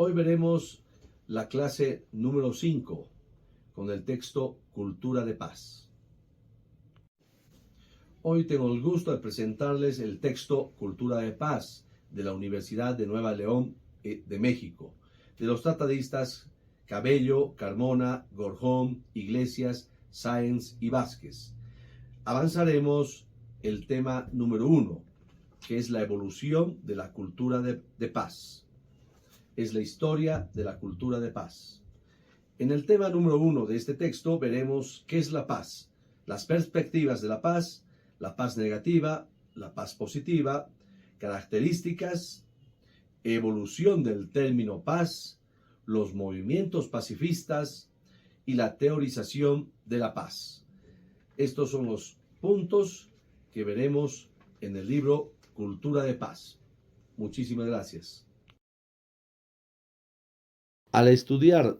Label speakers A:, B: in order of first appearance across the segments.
A: Hoy veremos la clase número 5 con el texto Cultura de Paz. Hoy tengo el gusto de presentarles el texto Cultura de Paz de la Universidad de Nueva León de México, de los tratadistas Cabello, Carmona, Gorjón, Iglesias, Sáenz y Vázquez. Avanzaremos el tema número 1, que es la evolución de la cultura de paz. Es la historia de la cultura de paz. En el tema número 1 de este texto veremos qué es la paz, las perspectivas de la paz negativa, la paz positiva, características, evolución del término paz, los movimientos pacifistas y la teorización de la paz. Estos son los puntos que veremos en el libro Cultura de Paz. Muchísimas gracias. Al estudiar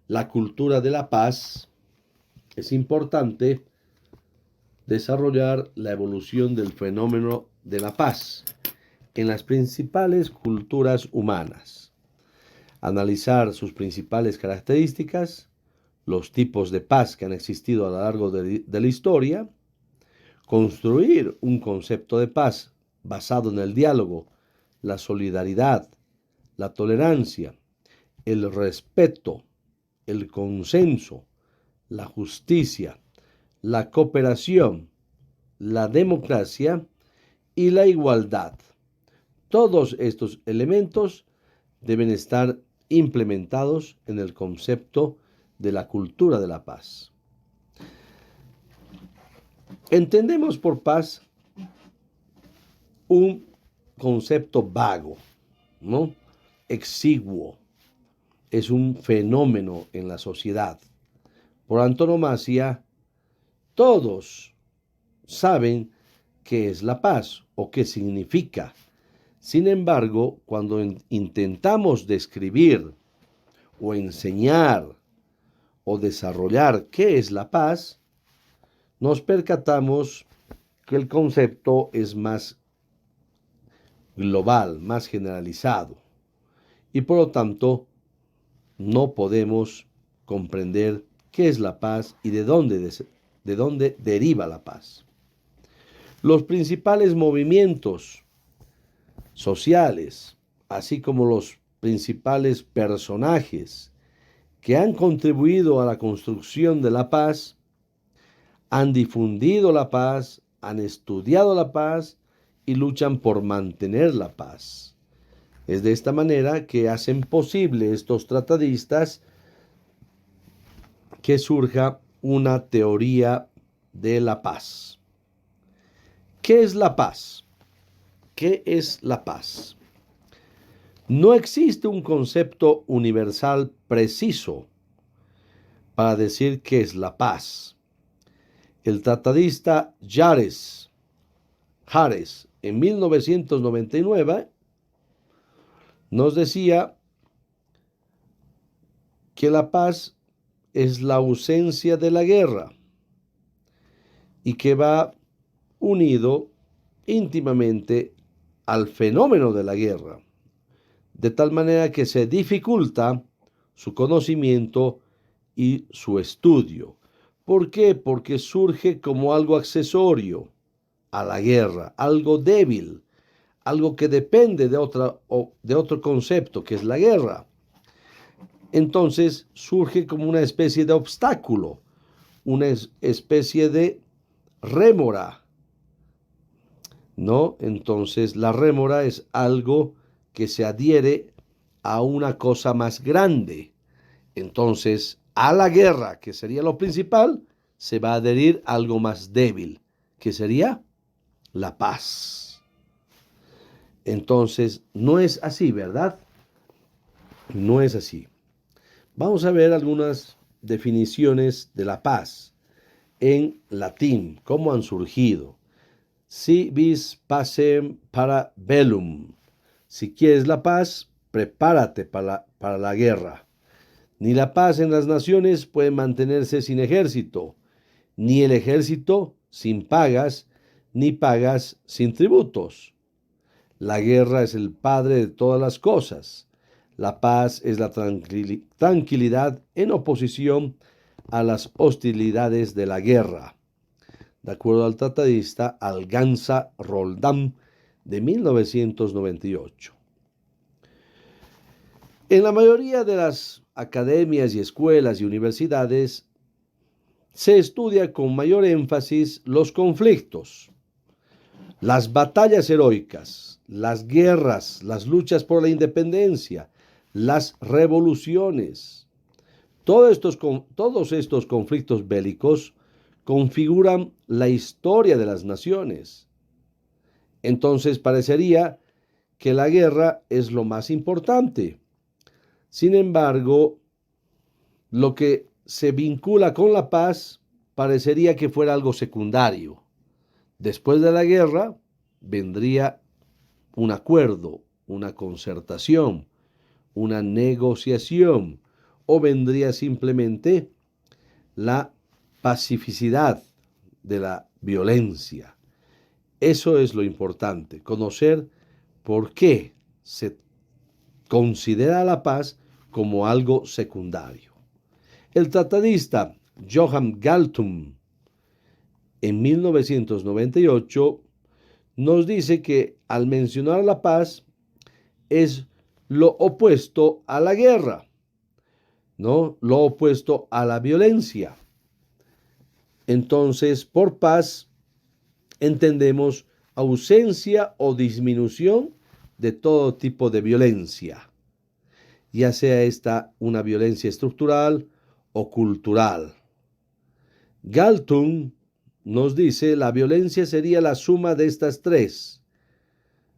A: la cultura de la paz, es importante desarrollar la evolución del fenómeno de la paz en las principales culturas humanas, analizar sus principales características, los tipos de paz que han existido a lo largo de la historia, construir un concepto de paz basado en el diálogo, la solidaridad, la tolerancia, el respeto, el consenso, la justicia, la cooperación, la democracia y la igualdad. Todos estos elementos deben estar implementados en el concepto de la cultura de la paz. Entendemos por paz un concepto vago, ¿no? Exiguo. Es un fenómeno en la sociedad. Por antonomasia, todos saben qué es la paz o qué significa. Sin embargo, cuando intentamos describir o enseñar o desarrollar qué es la paz, nos percatamos que el concepto es más global, más generalizado, y por lo tanto no podemos comprender qué es la paz y de dónde deriva la paz. Los principales movimientos sociales, así como los principales personajes que han contribuido a la construcción de la paz, han difundido la paz, han estudiado la paz y luchan por mantener la paz. Es de esta manera que hacen posible estos tratadistas que surja una teoría de la paz. ¿Qué es la paz? ¿Qué es la paz? No existe un concepto universal preciso para decir qué es la paz. El tratadista Jares, en 1999, nos decía que la paz es la ausencia de la guerra y que va unido íntimamente al fenómeno de la guerra, de tal manera que se dificulta su conocimiento y su estudio. ¿Por qué? Porque surge como algo accesorio a la guerra, algo débil, algo que depende de otro concepto, que es la guerra. Entonces surge como una especie de obstáculo, una especie de rémora, ¿no? Entonces la rémora es algo que se adhiere a una cosa más grande. Entonces, a la guerra, que sería lo principal, se va a adherir algo más débil, que sería la paz. Entonces, no es así, ¿verdad? No es así. Vamos a ver algunas definiciones de la paz en latín, cómo han surgido. Si vis pacem para bellum. Si quieres la paz, prepárate para la guerra. Ni la paz en las naciones puede mantenerse sin ejército, ni el ejército sin pagas, ni pagas sin tributos. La guerra es el padre de todas las cosas. La paz es la tranquilidad en oposición a las hostilidades de la guerra, de acuerdo al tratadista Alganza Roldán de 1998. En la mayoría de las academias y escuelas y universidades se estudia con mayor énfasis los conflictos, las batallas heroicas, las guerras, las luchas por la independencia, las revoluciones. Todos estos conflictos bélicos configuran la historia de las naciones. Entonces parecería que la guerra es lo más importante. Sin embargo, lo que se vincula con la paz parecería que fuera algo secundario. Después de la guerra vendría un acuerdo, una concertación, una negociación, o vendría simplemente la pacificidad de la violencia. Eso es lo importante, conocer por qué se considera la paz como algo secundario. El tratadista Johann Galtung en 1998 nos dice que al mencionar la paz es lo opuesto a la guerra, ¿no? Lo opuesto a la violencia. Entonces, por paz entendemos ausencia o disminución de todo tipo de violencia, ya sea esta una violencia estructural o cultural. Galtung nos dice la violencia sería la suma de estas tres,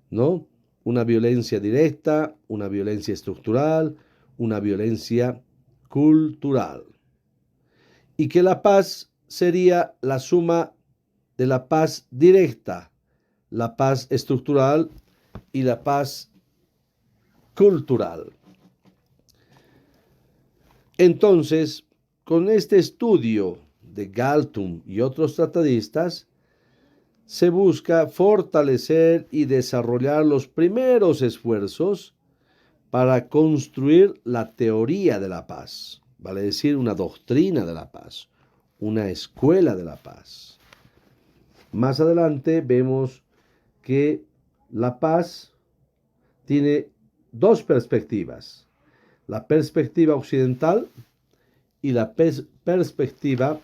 A: ¿no? Una violencia directa, una violencia estructural, una violencia cultural. Y que la paz sería la suma de la paz directa, la paz estructural y la paz cultural. Entonces, con este estudio de Galtung y otros tratadistas, se busca fortalecer y desarrollar los primeros esfuerzos para construir la teoría de la paz, vale decir, una doctrina de la paz, una escuela de la paz. Más adelante vemos que la paz tiene dos perspectivas, la perspectiva occidental y la perspectiva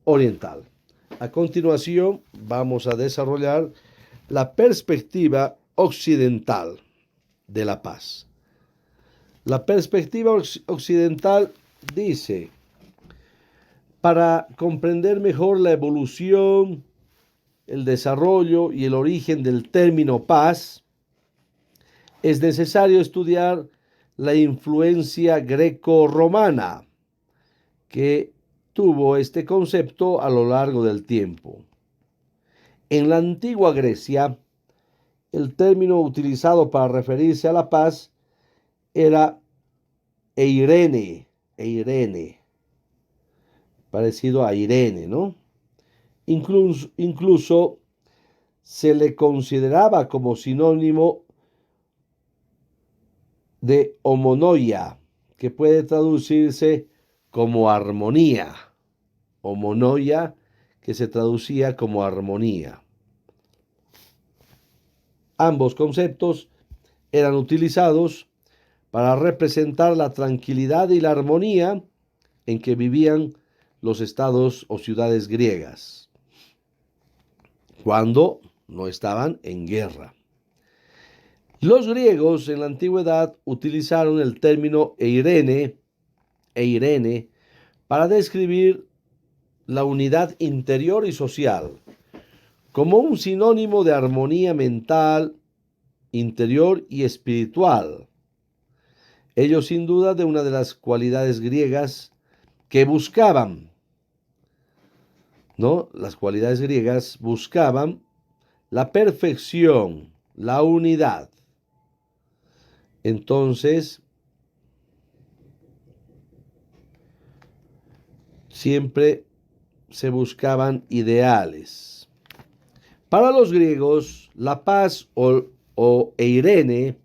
A: oriental. A continuación vamos a desarrollar la perspectiva occidental de la paz. La perspectiva occidental dice, para comprender mejor la evolución, el desarrollo y el origen del término paz, es necesario estudiar la influencia greco-romana que tuvo este concepto a lo largo del tiempo. En la antigua Grecia, el término utilizado para referirse a la paz era eirene, parecido a Irene, ¿no? Incluso se le consideraba como sinónimo de homonoia, que puede traducirse como armonía. Homonoia, que se traducía como armonía. Ambos conceptos eran utilizados para representar la tranquilidad y la armonía en que vivían los estados o ciudades griegas, cuando no estaban en guerra. Los griegos en la antigüedad utilizaron el término eirene para describir la unidad interior y social, como un sinónimo de armonía mental, interior y espiritual. Ellos sin duda de una de las cualidades griegas que buscaban, ¿no? Las cualidades griegas buscaban la perfección, la unidad. Entonces, siempre se buscaban ideales. Para los griegos, la paz o eirene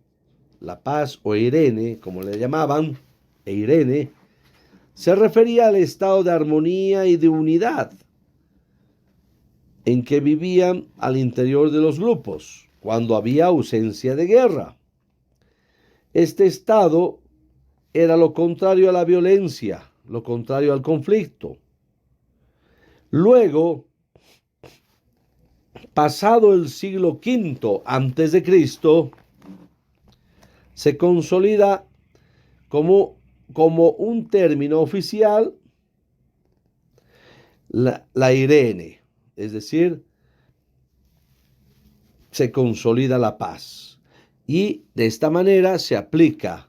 A: la paz o Irene, como le llamaban, Eirene, se refería al estado de armonía y de unidad en que vivían al interior de los grupos, cuando había ausencia de guerra. Este estado era lo contrario a la violencia, lo contrario al conflicto. Luego, pasado el siglo V antes de Cristo, se consolida como un término oficial la Irene, es decir, se consolida la paz. Y de esta manera se aplica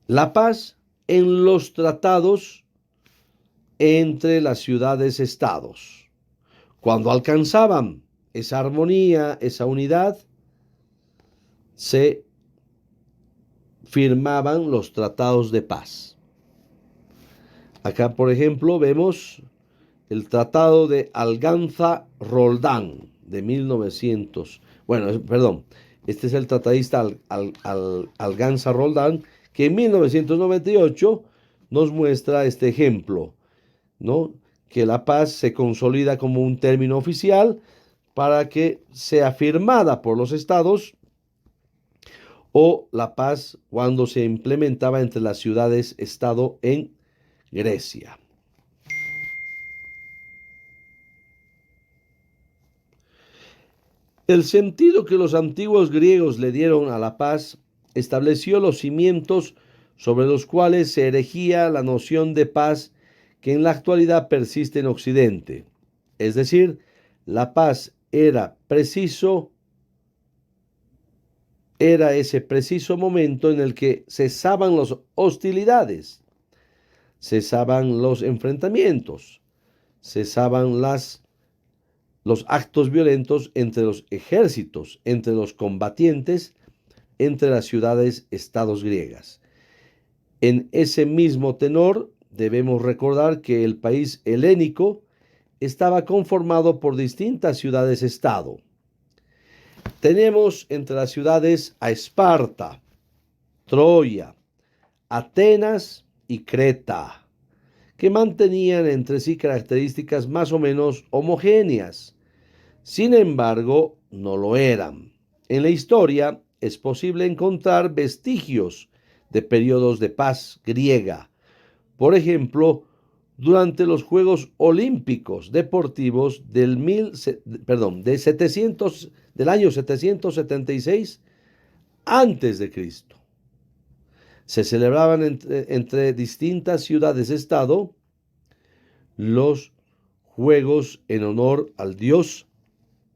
A: la paz en los tratados entre las ciudades-estados. Cuando alcanzaban esa armonía, esa unidad, se firmaban los tratados de paz. Acá, por ejemplo, vemos el Tratado de Alganza-Roldán de 1900. Bueno, perdón, este es el tratadista Alganza-Roldán, que en 1998 nos muestra este ejemplo, ¿no? Que la paz se consolida como un término oficial para que sea firmada por los estados, o la paz cuando se implementaba entre las ciudades-estado en Grecia. El sentido que los antiguos griegos le dieron a la paz estableció los cimientos sobre los cuales se erigía la noción de paz que en la actualidad persiste en Occidente. Es decir, la paz era ese preciso momento en el que cesaban las hostilidades, cesaban los enfrentamientos, cesaban los actos violentos entre los ejércitos, entre los combatientes, entre las ciudades-estados griegas. En ese mismo tenor, debemos recordar que el país helénico estaba conformado por distintas ciudades-estado. Tenemos entre las ciudades a Esparta, Troya, Atenas y Creta, que mantenían entre sí características más o menos homogéneas. Sin embargo, no lo eran. En la historia es posible encontrar vestigios de periodos de paz griega. Por ejemplo, durante los Juegos Olímpicos Deportivos del año 776 antes de Cristo. Se celebraban entre distintas ciudades-estado los juegos en honor al dios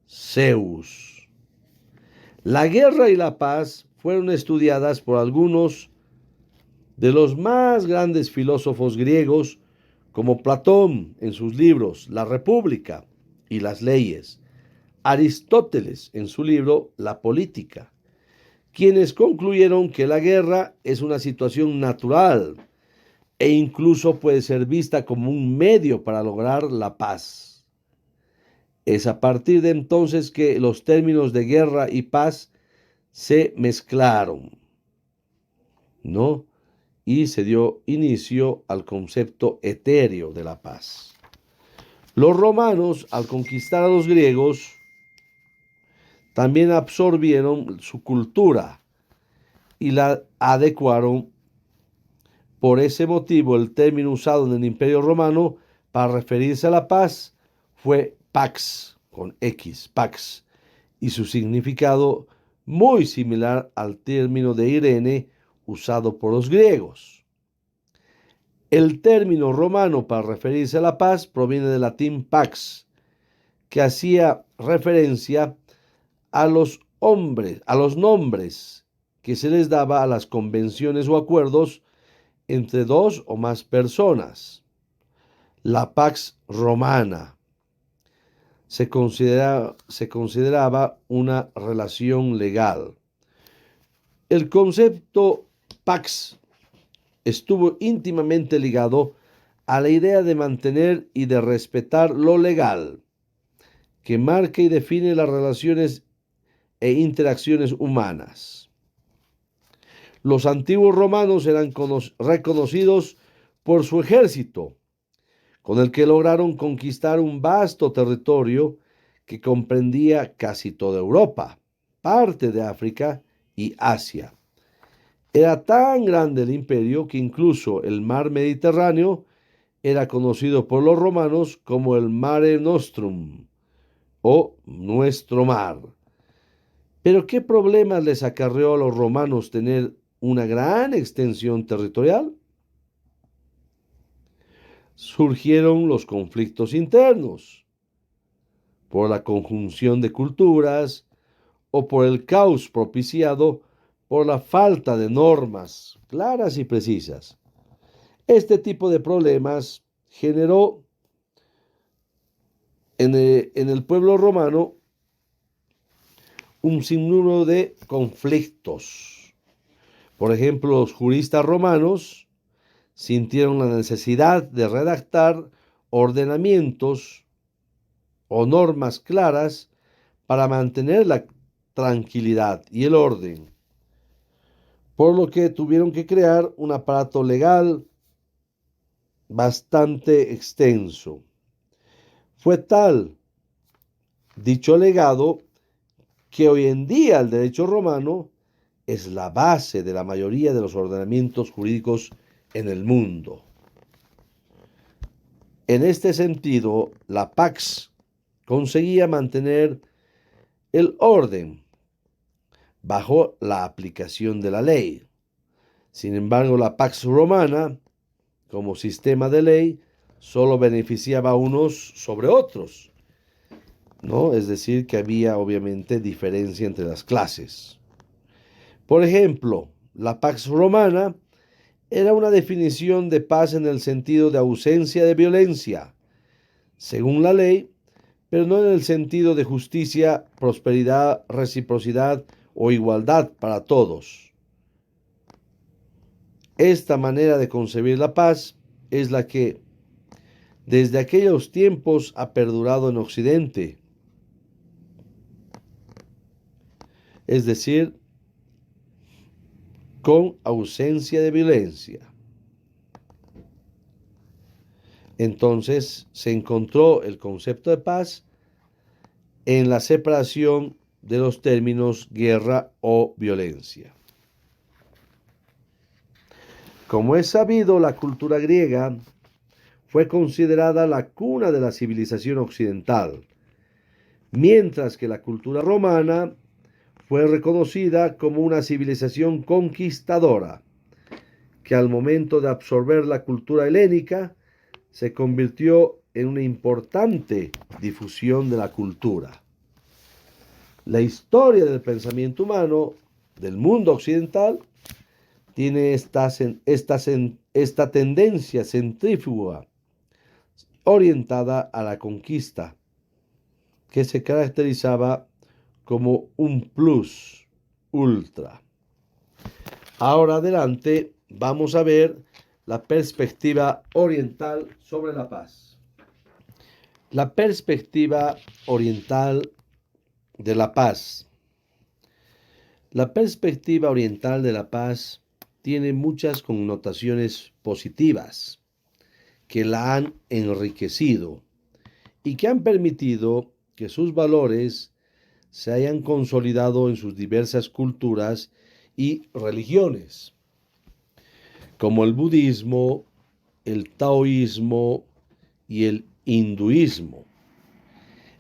A: Zeus. La guerra y la paz fueron estudiadas por algunos de los más grandes filósofos griegos, como Platón en sus libros La República y las Leyes, Aristóteles en su libro La Política, quienes concluyeron que la guerra es una situación natural e incluso puede ser vista como un medio para lograr la paz. Es a partir de entonces que los términos de guerra y paz se mezclaron, ¿no? Y se dio inicio al concepto etéreo de la paz. Los romanos, al conquistar a los griegos, también absorbieron su cultura y la adecuaron. Por ese motivo, el término usado en el Imperio Romano para referirse a la paz fue pax, con X, pax, y su significado muy similar al término de Irene usado por los griegos. El término romano para referirse a la paz proviene del latín pax, que hacía referencia a los nombres que se les daba a las convenciones o acuerdos entre dos o más personas. La pax romana se consideraba una relación legal. El concepto pax estuvo íntimamente ligado a la idea de mantener y de respetar lo legal, que marca y define las relaciones e interacciones humanas. Los antiguos romanos eran reconocidos por su ejército, con el que lograron conquistar un vasto territorio que comprendía casi toda Europa, parte de África y Asia. Era tan grande el imperio que incluso el mar Mediterráneo era conocido por los romanos como el Mare Nostrum o nuestro mar. Pero ¿qué problemas les acarreó a los romanos tener una gran extensión territorial? Surgieron los conflictos internos por la conjunción de culturas o por el caos propiciado por la falta de normas claras y precisas. Este tipo de problemas generó en el pueblo romano un sinnúmero de conflictos. Por ejemplo, los juristas romanos sintieron la necesidad de redactar ordenamientos o normas claras para mantener la tranquilidad y el orden, por lo que tuvieron que crear un aparato legal bastante extenso. Fue tal dicho legado que hoy en día el derecho romano es la base de la mayoría de los ordenamientos jurídicos en el mundo. En este sentido, la Pax conseguía mantener el orden bajo la aplicación de la ley. Sin embargo, la Pax Romana, como sistema de ley, solo beneficiaba a unos sobre otros, ¿no? Es decir, que había obviamente diferencia entre las clases. Por ejemplo, la Pax Romana era una definición de paz en el sentido de ausencia de violencia, según la ley, pero no en el sentido de justicia, prosperidad, reciprocidad o igualdad para todos. Esta manera de concebir la paz es la que desde aquellos tiempos ha perdurado en Occidente, es decir, con ausencia de violencia. Entonces se encontró el concepto de paz en la separación de los términos guerra o violencia. Como es sabido, la cultura griega fue considerada la cuna de la civilización occidental, mientras que la cultura romana fue reconocida como una civilización conquistadora, que al momento de absorber la cultura helénica se convirtió en una importante difusión de la cultura. La historia del pensamiento humano del mundo occidental tiene esta tendencia centrífuga orientada a la conquista, que se caracterizaba como un plus ultra. Ahora adelante vamos a ver la perspectiva oriental sobre la paz. La perspectiva oriental de la paz. La perspectiva oriental de la paz tiene muchas connotaciones positivas que la han enriquecido y que han permitido que sus valores se hayan consolidado en sus diversas culturas y religiones, como el budismo, el taoísmo y el hinduismo.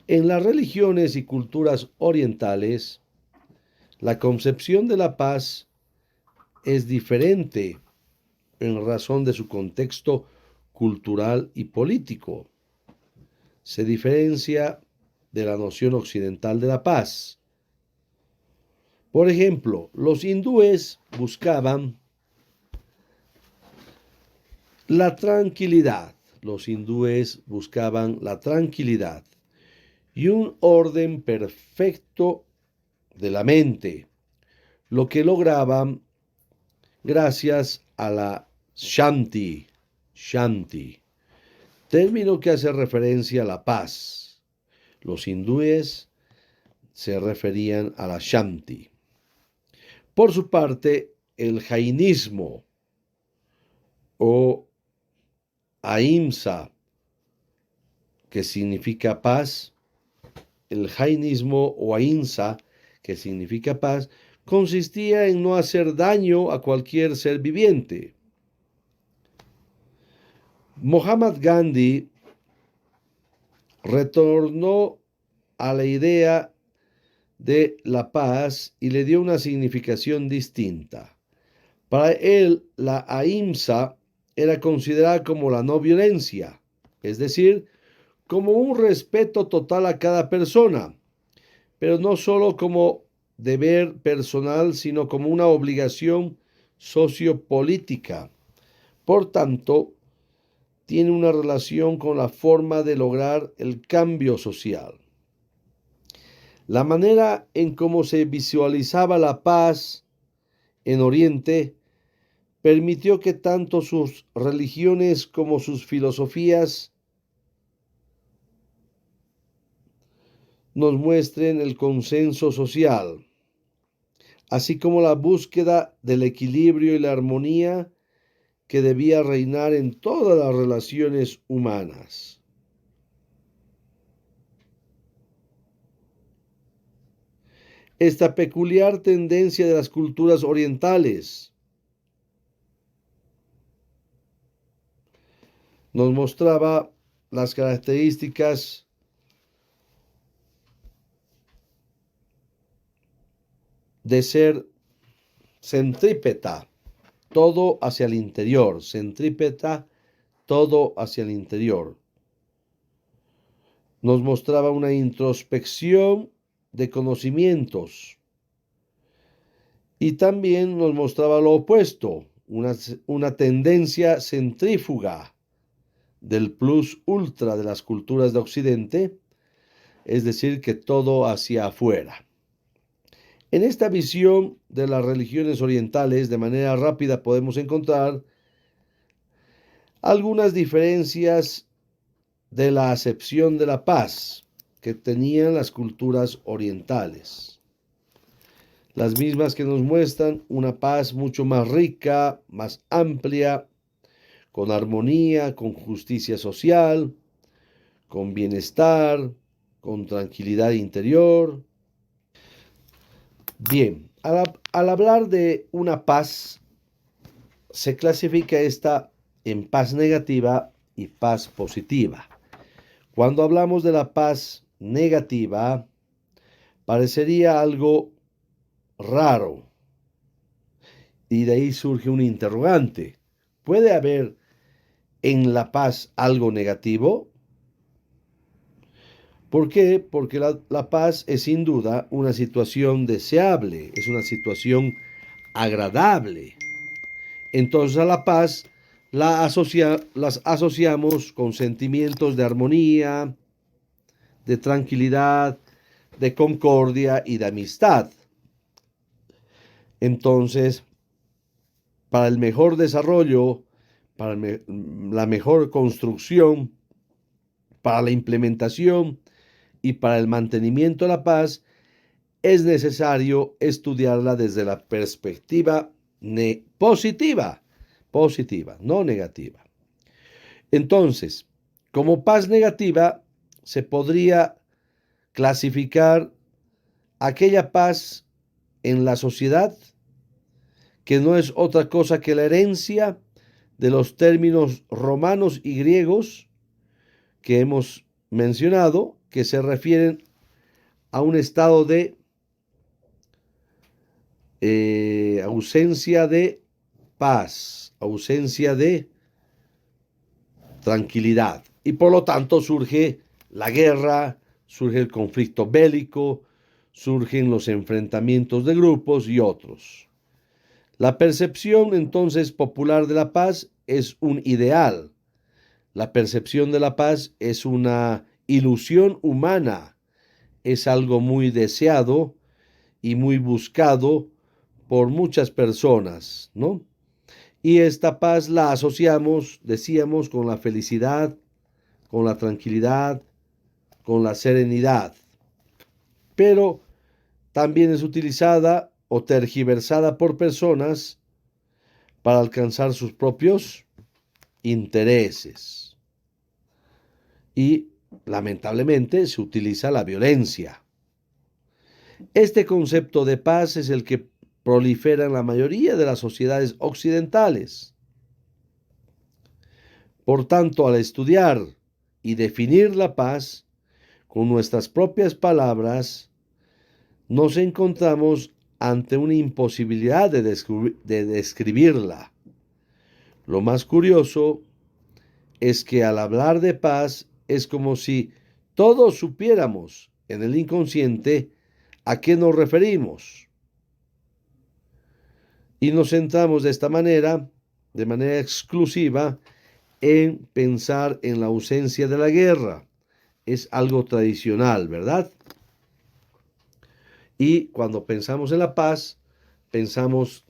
A: En las religiones y culturas orientales, la concepción de la paz es diferente en razón de su contexto cultural y político. Se diferencia de la noción occidental de la paz. Por ejemplo, los hindúes buscaban la tranquilidad. Los hindúes buscaban la tranquilidad y un orden perfecto de la mente, lo que lograban gracias a la Shanti, término que hace referencia a la paz. Los hindúes se referían a la Shanti. Por su parte, el jainismo o ahimsa, que significa paz, el jainismo o ahimsa, que significa paz, consistía en no hacer daño a cualquier ser viviente. Mahatma Gandhi retornó a la idea de la paz y le dio una significación distinta. Para él, la ahimsa era considerada como la no violencia, es decir, como un respeto total a cada persona, pero no solo como deber personal, sino como una obligación sociopolítica. Por tanto, tiene una relación con la forma de lograr el cambio social. La manera en cómo se visualizaba la paz en Oriente permitió que tanto sus religiones como sus filosofías nos muestren el consenso social, así como la búsqueda del equilibrio y la armonía que debía reinar en todas las relaciones humanas. Esta peculiar tendencia de las culturas orientales nos mostraba las características de ser centrípeta, todo hacia el interior, centrípeta, todo hacia el interior. Nos mostraba una introspección de conocimientos y también nos mostraba lo opuesto, una tendencia centrífuga del plus ultra de las culturas de Occidente, es decir, que todo hacia afuera. En esta visión de las religiones orientales, de manera rápida podemos encontrar algunas diferencias de la acepción de la paz que tenían las culturas orientales. Las mismas que nos muestran una paz mucho más rica, más amplia, con armonía, con justicia social, con bienestar, con tranquilidad interior. Bien, al hablar de una paz, se clasifica esta en paz negativa y paz positiva. Cuando hablamos de la paz negativa, parecería algo raro. Y de ahí surge un interrogante. ¿Puede haber en la paz algo negativo? ¿Por qué? Porque la paz es sin duda una situación deseable, es una situación agradable. Entonces a la paz las asociamos con sentimientos de armonía, de tranquilidad, de concordia y de amistad. Entonces, para el mejor desarrollo, para la mejor construcción, para la implementación y para el mantenimiento de la paz, es necesario estudiarla desde la perspectiva positiva, no negativa. Entonces, como paz negativa, se podría clasificar aquella paz en la sociedad que no es otra cosa que la herencia de los términos romanos y griegos que hemos mencionado, que se refieren a un estado de ausencia de paz, ausencia de tranquilidad. Y por lo tanto surge la guerra, surge el conflicto bélico, surgen los enfrentamientos de grupos y otros. La percepción entonces popular de la paz es un ideal. La percepción de la paz es una ilusión humana, es algo muy deseado y muy buscado por muchas personas, ¿no? Y esta paz la asociamos, decíamos, con la felicidad, con la tranquilidad, con la serenidad. Pero también es utilizada o tergiversada por personas para alcanzar sus propios intereses. Y lamentablemente se utiliza la violencia. Este concepto de paz es el que prolifera en la mayoría de las sociedades occidentales. Por tanto, al estudiar y definir la paz con nuestras propias palabras, nos encontramos ante una imposibilidad de describirla. Lo más curioso es que al hablar de paz es como si todos supiéramos en el inconsciente a qué nos referimos. Y nos centramos de manera exclusiva, en pensar en la ausencia de la guerra. Es algo tradicional, ¿verdad? Y cuando pensamos en la paz, decíamos,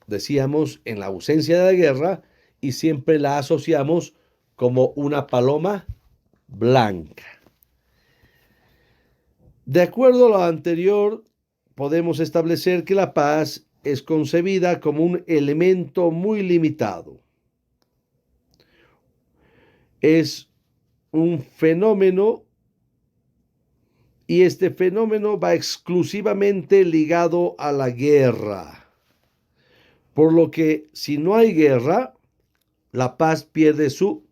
A: en la ausencia de la guerra y siempre la asociamos como una paloma blanca. De acuerdo a lo anterior, podemos establecer que la paz es concebida como un elemento muy limitado. Es un fenómeno y este fenómeno va exclusivamente ligado a la guerra. Por lo que si no hay guerra, la paz pierde su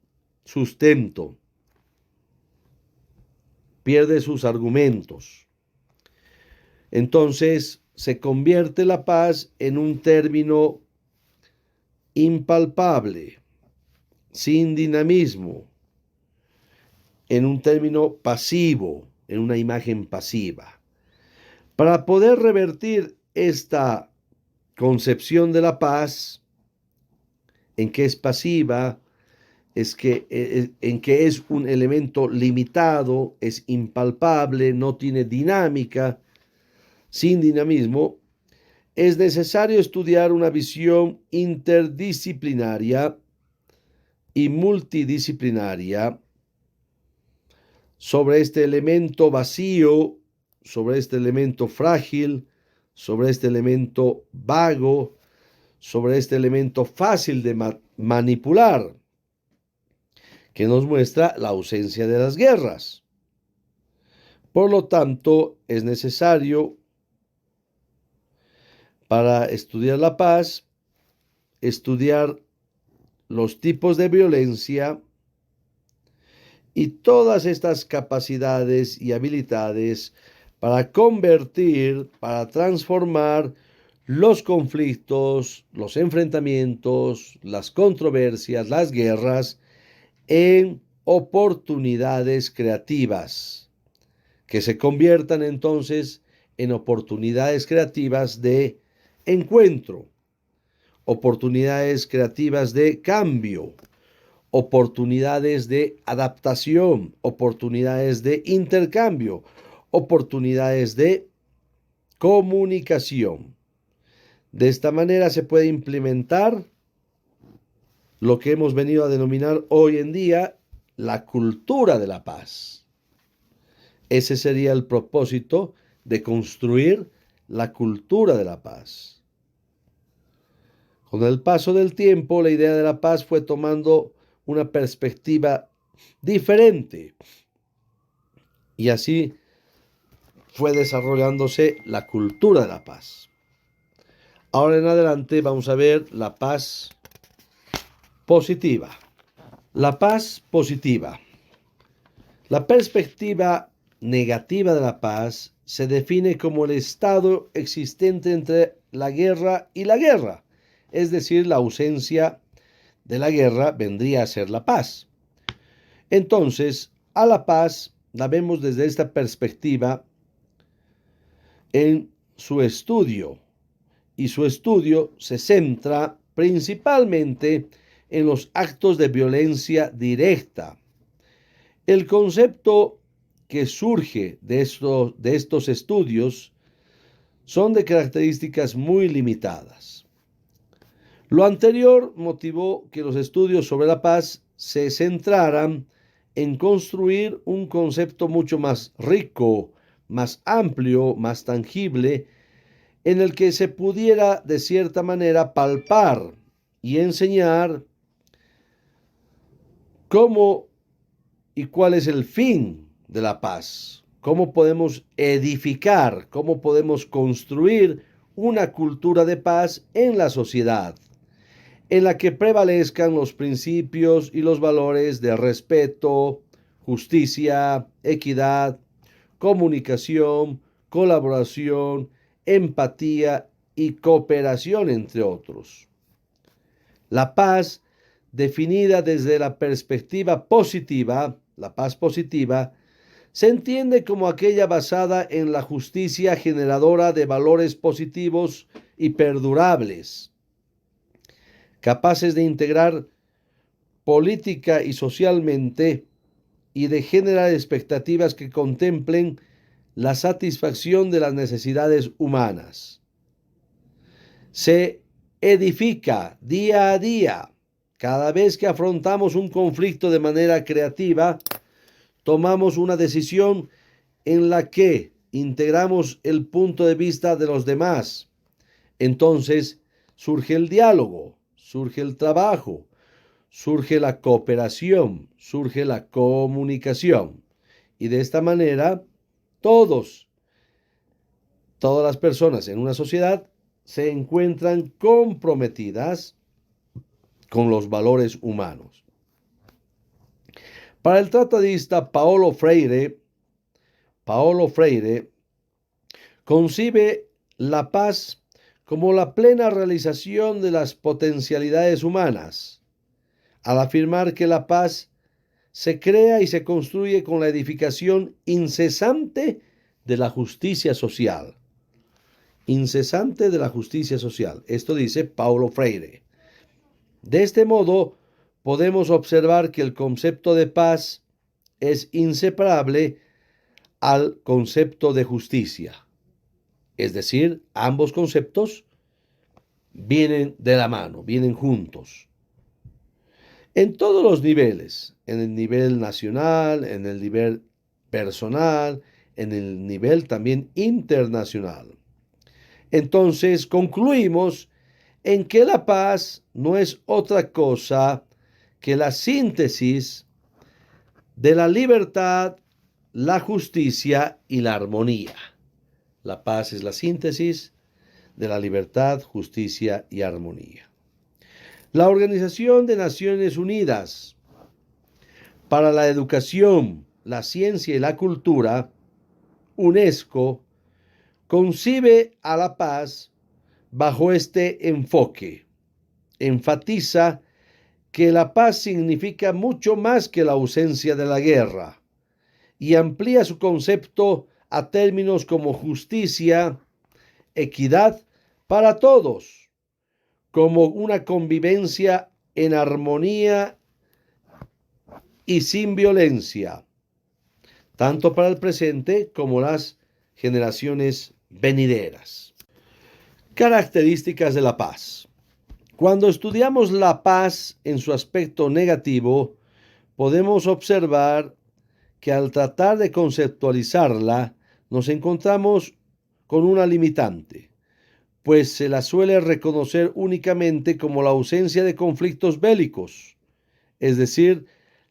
A: sustento, pierde sus argumentos. Entonces se convierte la paz en un término impalpable, sin dinamismo, en un término pasivo, en una imagen pasiva. Para poder revertir esta concepción de la paz, en que es pasiva, en que es un elemento limitado, es impalpable, no tiene dinámica, sin dinamismo, es necesario estudiar una visión interdisciplinaria y multidisciplinaria sobre este elemento vacío, sobre este elemento frágil, sobre este elemento vago, sobre este elemento fácil de manipular, que nos muestra la ausencia de las guerras. Por lo tanto, es necesario, para estudiar la paz, estudiar los tipos de violencia y todas estas capacidades y habilidades para convertir, para transformar los conflictos, los enfrentamientos, las controversias, las guerras en oportunidades creativas, que se conviertan entonces en oportunidades creativas de encuentro, oportunidades creativas de cambio, oportunidades de adaptación, oportunidades de intercambio, oportunidades de comunicación. De esta manera se puede implementar lo que hemos venido a denominar hoy en día la cultura de la paz. Ese sería el propósito de construir la cultura de la paz. Con el paso del tiempo, la idea de la paz fue tomando una perspectiva diferente y así fue desarrollándose la cultura de la paz. Ahora en adelante vamos a ver la paz positiva. La paz positiva. La perspectiva negativa de la paz se define como el estado existente entre la guerra y la guerra, es decir, la ausencia de la guerra vendría a ser la paz. Entonces, a la paz la vemos desde esta perspectiva en su estudio, y su estudio se centra principalmente en los actos de violencia directa. El concepto que surge de estos estudios son de características muy limitadas. Lo anterior motivó que los estudios sobre la paz se centraran en construir un concepto mucho más rico, más amplio, más tangible, en el que se pudiera de cierta manera palpar y enseñar cómo y cuál es el fin de la paz, cómo podemos edificar, cómo podemos construir una cultura de paz en la sociedad, en la que prevalezcan los principios y los valores de respeto, justicia, equidad, comunicación, colaboración, empatía y cooperación, entre otros. La paz, definida desde la perspectiva positiva, la paz positiva, se entiende como aquella basada en la justicia generadora de valores positivos y perdurables, capaces de integrar política y socialmente y de generar expectativas que contemplen la satisfacción de las necesidades humanas. Se edifica día a día. Cada vez que afrontamos un conflicto de manera creativa, tomamos una decisión en la que integramos el punto de vista de los demás. Entonces surge el diálogo, surge el trabajo, surge la cooperación, surge la comunicación. Y de esta manera, todas las personas en una sociedad se encuentran comprometidas con los valores humanos. Para el tratadista Paulo Freire concibe la paz como la plena realización de las potencialidades humanas, al afirmar que la paz se crea y se construye con la edificación incesante de la justicia social. Incesante de la justicia social. Esto dice Paulo Freire. De este modo, podemos observar que el concepto de paz es inseparable al concepto de justicia. Es decir, ambos conceptos vienen de la mano, vienen juntos. En todos los niveles, en el nivel nacional, en el nivel personal, en el nivel también internacional. Entonces concluimos en que la paz no es otra cosa que la síntesis de la libertad, la justicia y la armonía. La paz es la síntesis de la libertad, justicia y armonía. La Organización de Naciones Unidas para la Educación, la Ciencia y la Cultura, UNESCO, concibe a la paz bajo este enfoque. Enfatiza que la paz significa mucho más que la ausencia de la guerra y amplía su concepto a términos como justicia, equidad para todos, como una convivencia en armonía y sin violencia, tanto para el presente como las generaciones venideras. Características de la paz. Cuando estudiamos la paz en su aspecto negativo, podemos observar que al tratar de conceptualizarla, nos encontramos con una limitante, pues se la suele reconocer únicamente como la ausencia de conflictos bélicos. Es decir,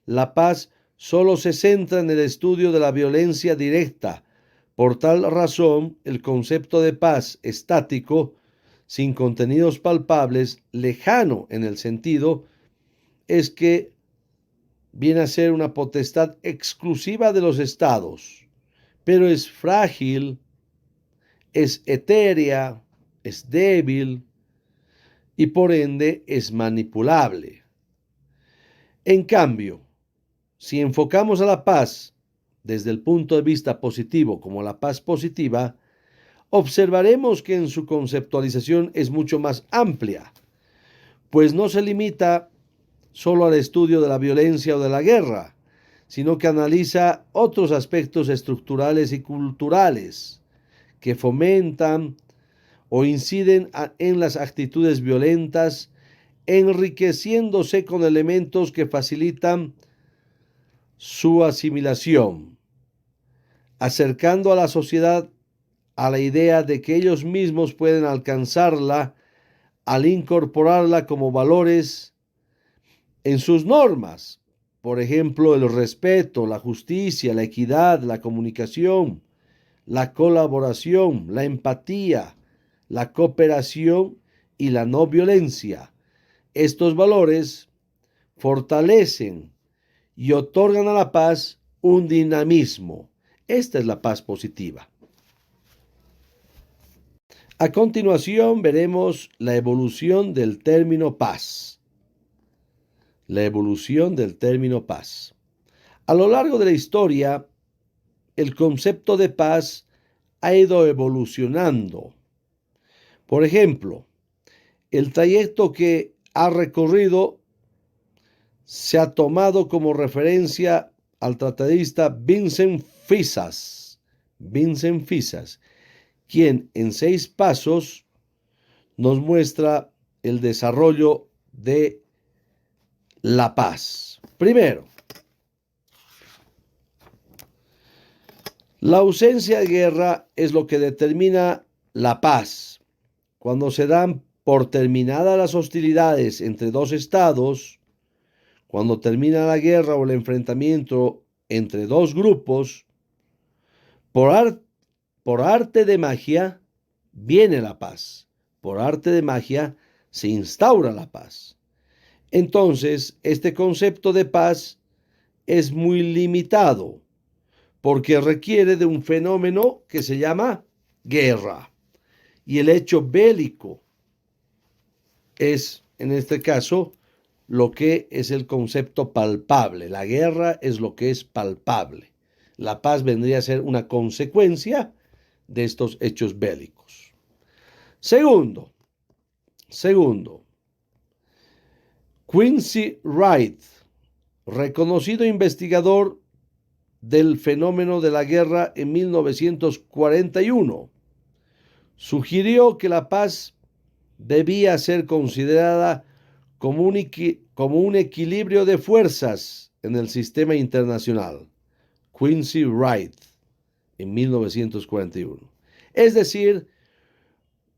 A: la paz solo se centra en el estudio de la violencia directa. Por tal razón, el concepto de paz estático, sin contenidos palpables, lejano en el sentido, es que viene a ser una potestad exclusiva de los estados, pero es frágil, es etérea, es débil y por ende es manipulable. En cambio, si enfocamos a la paz desde el punto de vista positivo como la paz positiva, observaremos que en su conceptualización es mucho más amplia, pues no se limita solo al estudio de la violencia o de la guerra, sino que analiza otros aspectos estructurales y culturales que fomentan o inciden en las actitudes violentas, enriqueciéndose con elementos que facilitan su asimilación, acercando a la sociedad a la idea de que ellos mismos pueden alcanzarla al incorporarla como valores en sus normas. Por ejemplo, el respeto, la justicia, la equidad, la comunicación, la colaboración, la empatía, la cooperación y la no violencia. Estos valores fortalecen y otorgan a la paz un dinamismo. Esta es la paz positiva. A continuación veremos la evolución del término paz. La evolución del término paz. A lo largo de la historia, el concepto de paz ha ido evolucionando. Por ejemplo, el trayecto que ha recorrido se ha tomado como referencia al tratadista Vincent Fissas, quien en 6 pasos nos muestra el desarrollo de la paz. Primero, la ausencia de guerra es lo que determina la paz. Cuando se dan por terminadas las hostilidades entre dos estados, cuando termina la guerra o el enfrentamiento entre dos grupos, por arte de magia viene la paz. Por arte de magia se instaura la paz. Entonces, este concepto de paz es muy limitado porque requiere de un fenómeno que se llama guerra. Y el hecho bélico es, en este caso, lo que es el concepto palpable. La guerra es lo que es palpable. La paz vendría a ser una consecuencia de estos hechos bélicos. Segundo, Quincy Wright, reconocido investigador del fenómeno de la guerra en 1941, sugirió que la paz debía ser considerada como un equilibrio de fuerzas en el sistema internacional. Quincy Wright, en 1941. Es decir,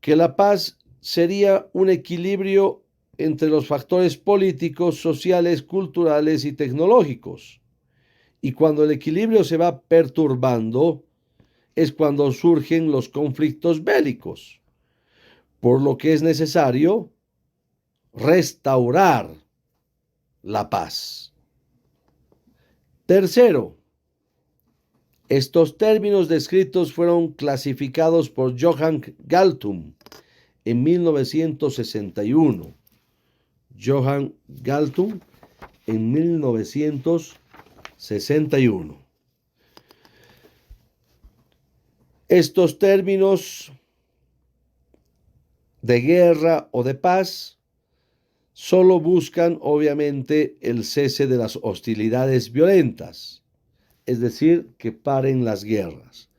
A: que la paz sería un equilibrio entre los factores políticos, sociales, culturales y tecnológicos. Y cuando el equilibrio se va perturbando, es cuando surgen los conflictos bélicos, por lo que es necesario restaurar la paz. Tercero, estos términos descritos fueron clasificados por Johann Galtung en 1961. Johann Galtung en 1961. Estos términos de guerra o de paz solo buscan, obviamente, el cese de las hostilidades violentas, es decir, que paren las guerras.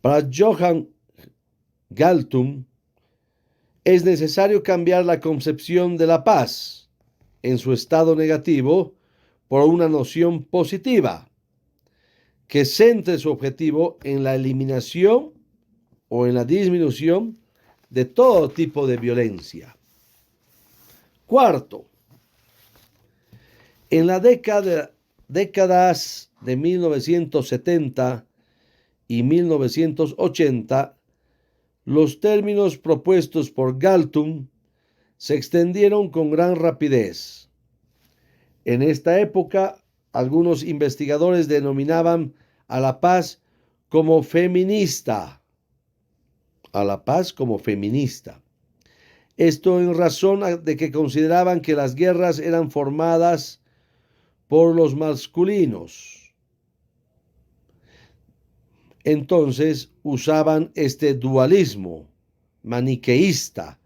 A: Para Johann Galtung, es necesario cambiar la concepción de la paz en su estado negativo por una noción positiva, que centre su objetivo en la eliminación o en la disminución de todo tipo de violencia. Cuarto, en las décadas de 1970 y 1980, los términos propuestos por Galtung se extendieron con gran rapidez. En esta época, algunos investigadores denominaban a la paz como feminista. A la paz como feminista. Esto en razón de que consideraban que las guerras eran formadas por los masculinos. Entonces usaban este dualismo maniqueísta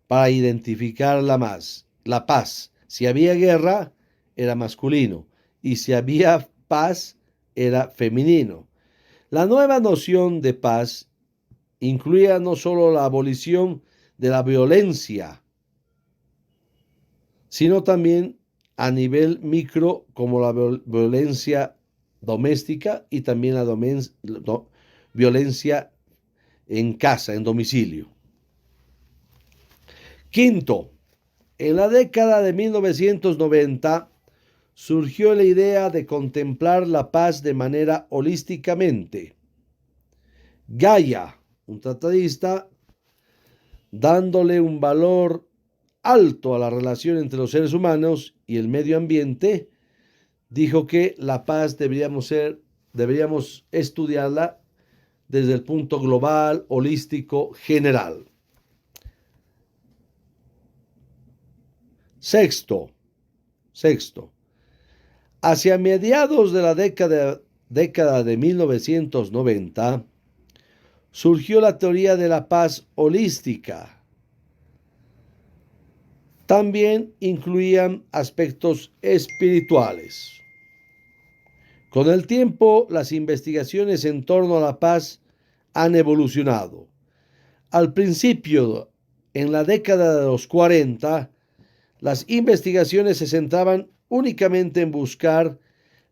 A: para identificar la paz. Si había guerra, era masculino, y si había paz, era femenino. La nueva noción de paz incluía no solo la abolición de la violencia, sino también a nivel micro, como la violencia doméstica y también la violencia en casa, en domicilio. Quinto, en la década de 1990 surgió la idea de contemplar la paz de manera holísticamente. Gaia, un tratadista, dándole un valor alto a la relación entre los seres humanos y el medio ambiente, dijo que la paz deberíamos estudiarla desde el punto global, holístico, general. Sexto, hacia mediados de la década de 1990, surgió la teoría de la paz holística. También incluían aspectos espirituales. Con el tiempo, las investigaciones en torno a la paz han evolucionado. Al principio, en la década de los 40, las investigaciones se centraban únicamente en buscar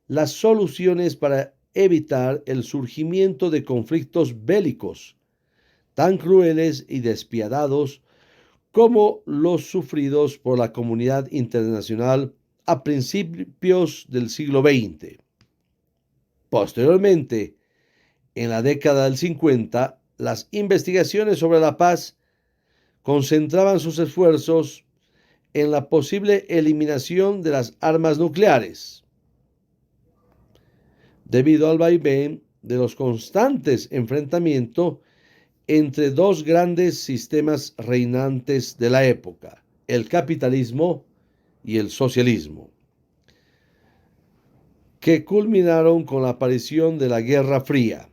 A: las soluciones para evitar el surgimiento de conflictos bélicos tan crueles y despiadados como los sufridos por la comunidad internacional a principios del siglo XX. Posteriormente, en la década del 50, las investigaciones sobre la paz concentraban sus esfuerzos en la posible eliminación de las armas nucleares, debido al vaivén de los constantes enfrentamientos entre dos grandes sistemas reinantes de la época, el capitalismo y el socialismo, que culminaron con la aparición de la Guerra Fría.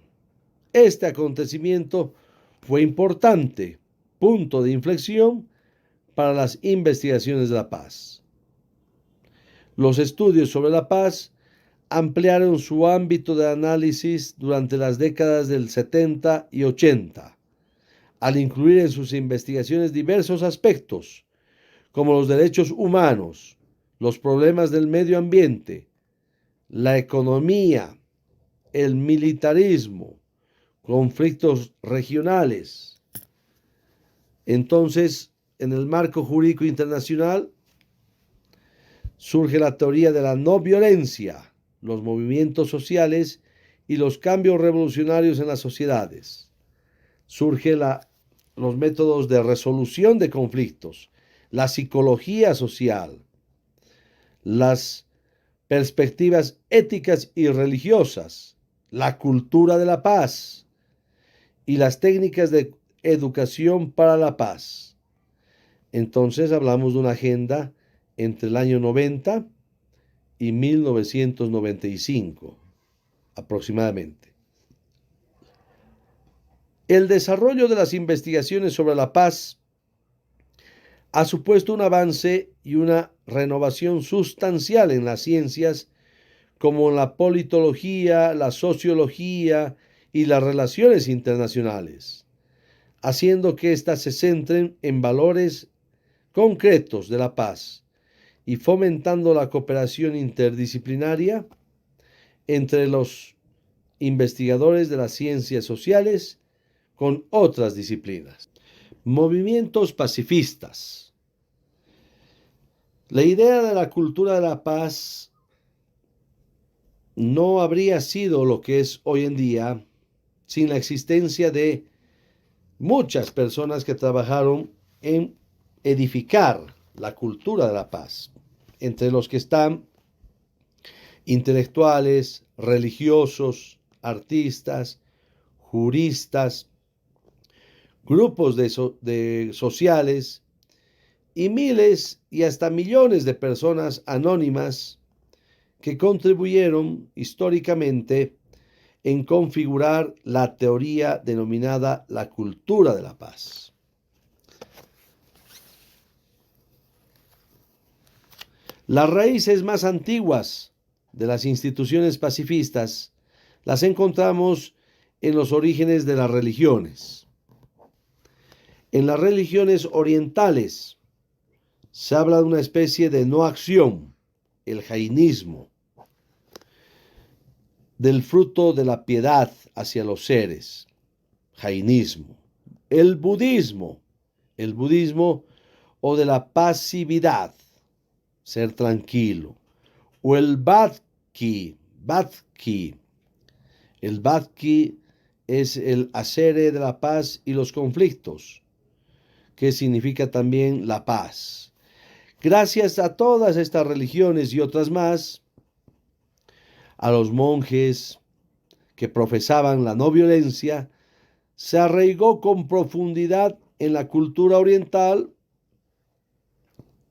A: Este acontecimiento fue importante, punto de inflexión para las investigaciones de la paz. Los estudios sobre la paz ampliaron su ámbito de análisis durante las décadas del 70 y 80, al incluir en sus investigaciones diversos aspectos, como los derechos humanos, los problemas del medio ambiente, la economía, el militarismo, conflictos regionales. Entonces, en el marco jurídico internacional, surge la teoría de la no violencia, los movimientos sociales y los cambios revolucionarios en las sociedades. Surgen los métodos de resolución de conflictos, la psicología social, las perspectivas éticas y religiosas, la cultura de la paz y las técnicas de educación para la paz. Entonces hablamos de una agenda entre el año 90 y 1995 aproximadamente. El desarrollo de las investigaciones sobre la paz ha supuesto un avance y una renovación sustancial en las ciencias como la politología, la sociología y las relaciones internacionales, haciendo que éstas se centren en valores concretos de la paz y fomentando la cooperación interdisciplinaria entre los investigadores de las ciencias sociales con otras disciplinas. Movimientos pacifistas. La idea de la cultura de la paz no habría sido lo que es hoy en día sin la existencia de muchas personas que trabajaron en edificar la cultura de la paz, entre los que están intelectuales, religiosos, artistas, juristas, grupos sociales y miles y hasta millones de personas anónimas que contribuyeron históricamente en configurar la teoría denominada la cultura de la paz. Las raíces más antiguas de las instituciones pacifistas las encontramos en los orígenes de las religiones. En las religiones orientales se habla de una especie de no acción, el jainismo, del fruto de la piedad hacia los seres, jainismo. El budismo o de la pasividad, ser tranquilo, o el Badki. El Badki es el asere de la paz y los conflictos, que significa también la paz. Gracias a todas estas religiones y otras más, a los monjes que profesaban la no violencia, se arraigó con profundidad en la cultura oriental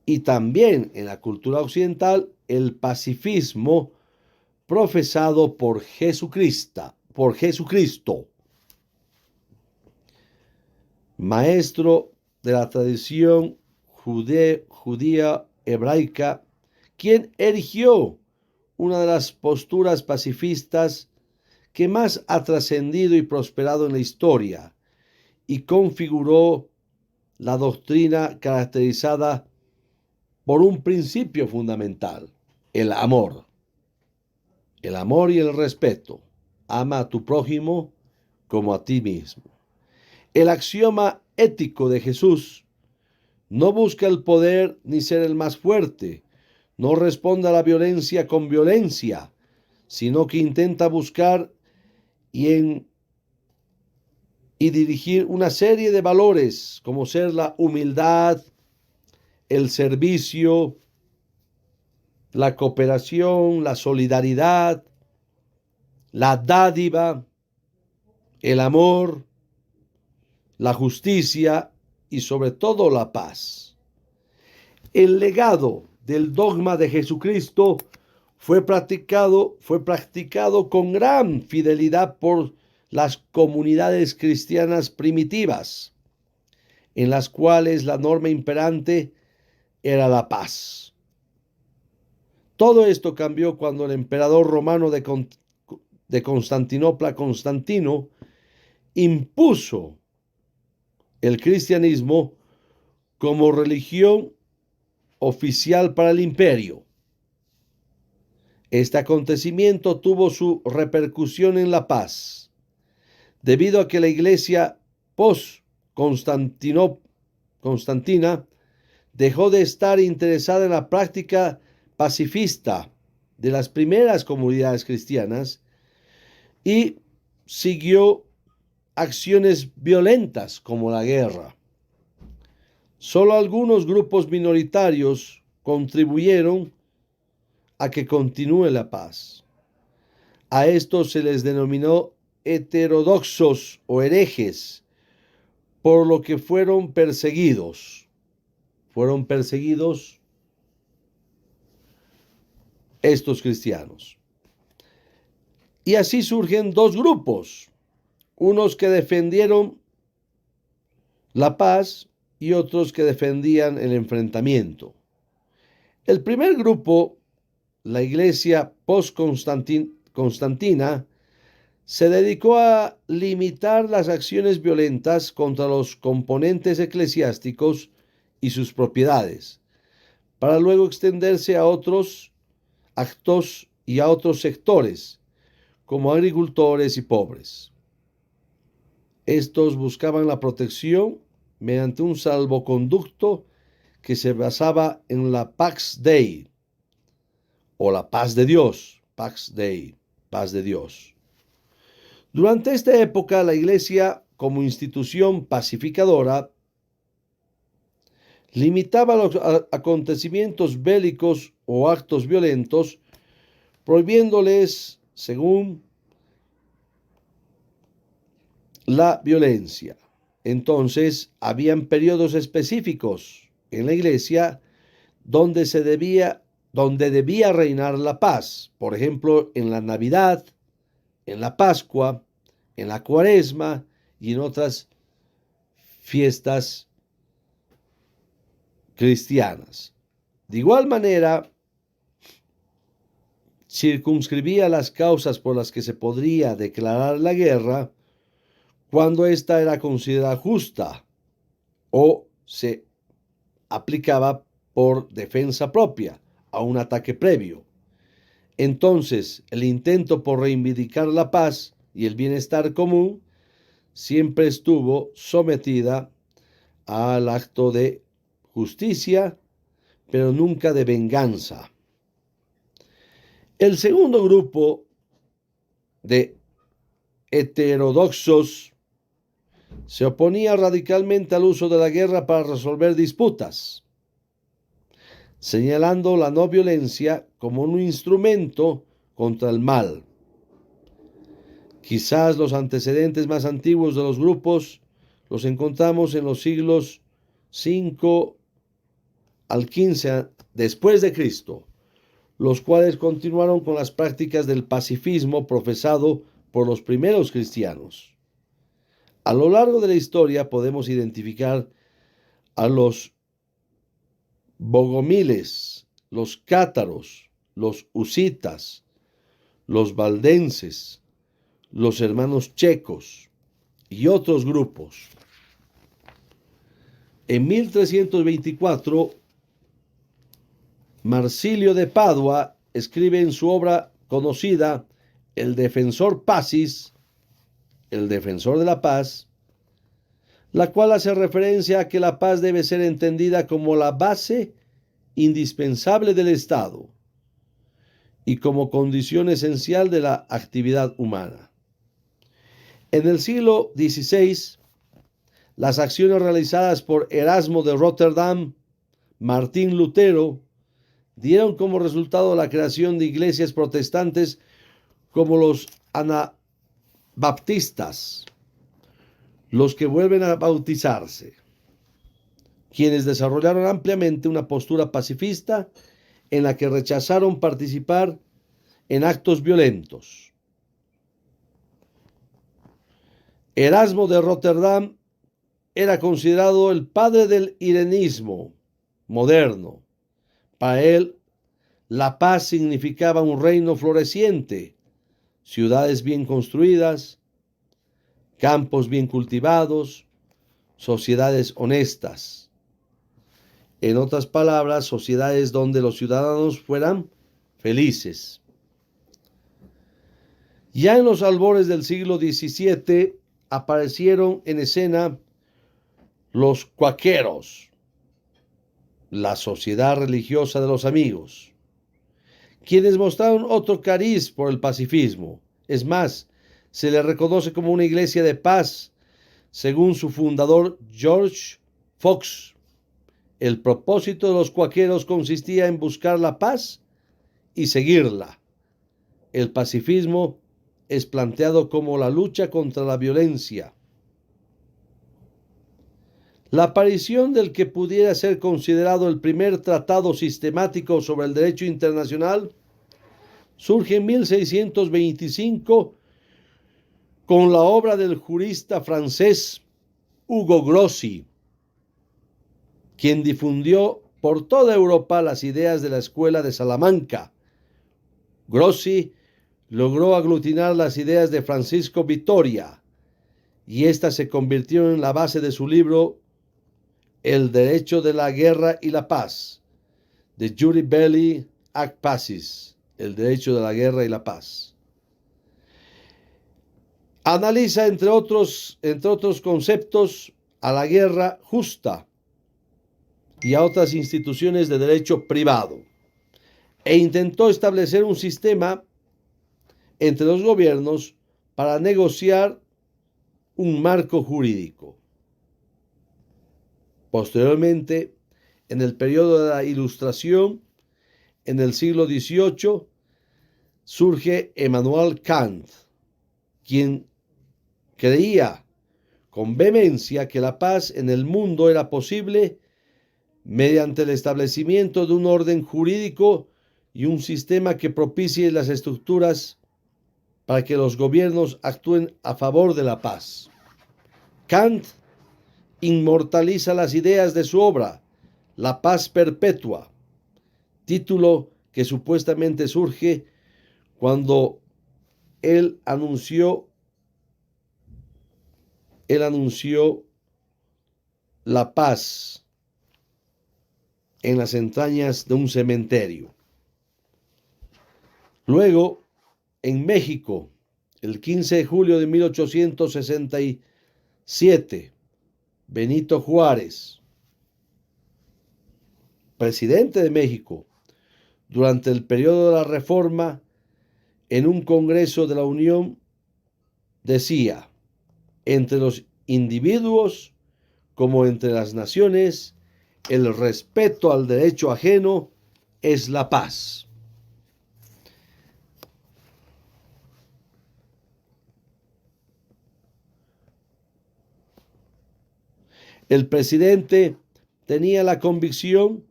A: y también en la cultura occidental el pacifismo profesado por Jesucristo, maestro de la tradición judía hebraica, quien erigió una de las posturas pacifistas que más ha trascendido y prosperado en la historia y configuró la doctrina caracterizada por un principio fundamental, el amor y el respeto. Ama a tu prójimo como a ti mismo. El axioma ético de Jesús: no busca el poder ni ser el más fuerte, no responde a la violencia con violencia, sino que intenta buscar y dirigir una serie de valores, como ser la humildad, el servicio, la cooperación, la solidaridad, la dádiva, el amor, la justicia y sobre todo la paz. El legado del dogma de Jesucristo fue practicado con gran fidelidad por las comunidades cristianas primitivas, en las cuales la norma imperante era la paz. Todo esto cambió cuando el emperador romano de Constantinopla, Constantino, impuso el cristianismo como religión oficial para el imperio. Este acontecimiento tuvo su repercusión en la paz, debido a que la iglesia post-constantina dejó de estar interesada en la práctica pacifista de las primeras comunidades cristianas y siguió acciones violentas como la guerra. Solo algunos grupos minoritarios contribuyeron a que continúe la paz. A estos se les denominó heterodoxos o herejes, por lo que fueron perseguidos. Fueron perseguidos estos cristianos. Y así surgen dos grupos, unos que defendieron la paz y otros que defendían el enfrentamiento. El primer grupo, la iglesia post-constantina, se dedicó a limitar las acciones violentas contra los componentes eclesiásticos y sus propiedades, para luego extenderse a otros actos y a otros sectores, como agricultores y pobres. Estos buscaban la protección mediante un salvoconducto que se basaba en la Pax Dei, o la paz de Dios, Pax Dei, paz de Dios. Durante esta época, la Iglesia, como institución pacificadora, limitaba los acontecimientos bélicos o actos violentos, prohibiéndoles, según la violencia. Entonces, habían periodos específicos en la Iglesia donde debía reinar la paz. Por ejemplo, en la Navidad, en la Pascua, en la Cuaresma y en otras fiestas cristianas. De igual manera, circunscribía las causas por las que se podría declarar la guerra cuando ésta era considerada justa o se aplicaba por defensa propia a un ataque previo. Entonces, el intento por reivindicar la paz y el bienestar común siempre estuvo sometida al acto de justicia, pero nunca de venganza. El segundo grupo de heterodoxos se oponía radicalmente al uso de la guerra para resolver disputas, señalando la no violencia como un instrumento contra el mal. Quizás los antecedentes más antiguos de los grupos los encontramos en los siglos 5 al 15 después de Cristo, los cuales continuaron con las prácticas del pacifismo profesado por los primeros cristianos. A lo largo de la historia podemos identificar a los bogomiles, los cátaros, los husitas, los valdenses, los hermanos checos y otros grupos. En 1324, Marsilio de Padua escribe en su obra conocida El Defensor Pacis, el defensor de la paz, la cual hace referencia a que la paz debe ser entendida como la base indispensable del Estado y como condición esencial de la actividad humana. En el siglo XVI, las acciones realizadas por Erasmo de Rotterdam, Martín Lutero, dieron como resultado la creación de iglesias protestantes como los anabaptistas, los que vuelven a bautizarse, quienes desarrollaron ampliamente una postura pacifista en la que rechazaron participar en actos violentos. Erasmo de Rotterdam era considerado el padre del irenismo moderno. Para él, la paz significaba un reino floreciente, ciudades bien construidas, campos bien cultivados, sociedades honestas. En otras palabras, sociedades donde los ciudadanos fueran felices. Ya en los albores del siglo XVII aparecieron en escena los cuáqueros, la sociedad religiosa de los amigos, quienes mostraron otro cariz por el pacifismo. Es más, se le reconoce como una iglesia de paz, según su fundador George Fox. El propósito de los cuáqueros consistía en buscar la paz y seguirla. El pacifismo es planteado como la lucha contra la violencia. La aparición del que pudiera ser considerado el primer tratado sistemático sobre el derecho internacional surge en 1625 con la obra del jurista francés Hugo Grossi, quien difundió por toda Europa las ideas de la Escuela de Salamanca. Grossi logró aglutinar las ideas de Francisco Vitoria, y éstas se convirtieron en la base de su libro El derecho de la guerra y la paz, De Jure Belli ac Pacis, el derecho de la guerra y la paz. Analiza, entre otros conceptos, a la guerra justa y a otras instituciones de derecho privado, e intentó establecer un sistema entre los gobiernos para negociar un marco jurídico. Posteriormente, en el periodo de la Ilustración, en el siglo XVIII, surge Emmanuel Kant, quien creía con vehemencia que la paz en el mundo era posible mediante el establecimiento de un orden jurídico y un sistema que propicie las estructuras para que los gobiernos actúen a favor de la paz. Kant inmortaliza las ideas de su obra, La paz perpetua, título que supuestamente surge cuando él anunció la paz en las entrañas de un cementerio. Luego, en México, el 15 de julio de 1867, Benito Juárez presidente de México, durante el periodo de la Reforma, en un Congreso de la Unión, decía: entre los individuos como entre las naciones, el respeto al derecho ajeno es la paz. El presidente tenía la convicción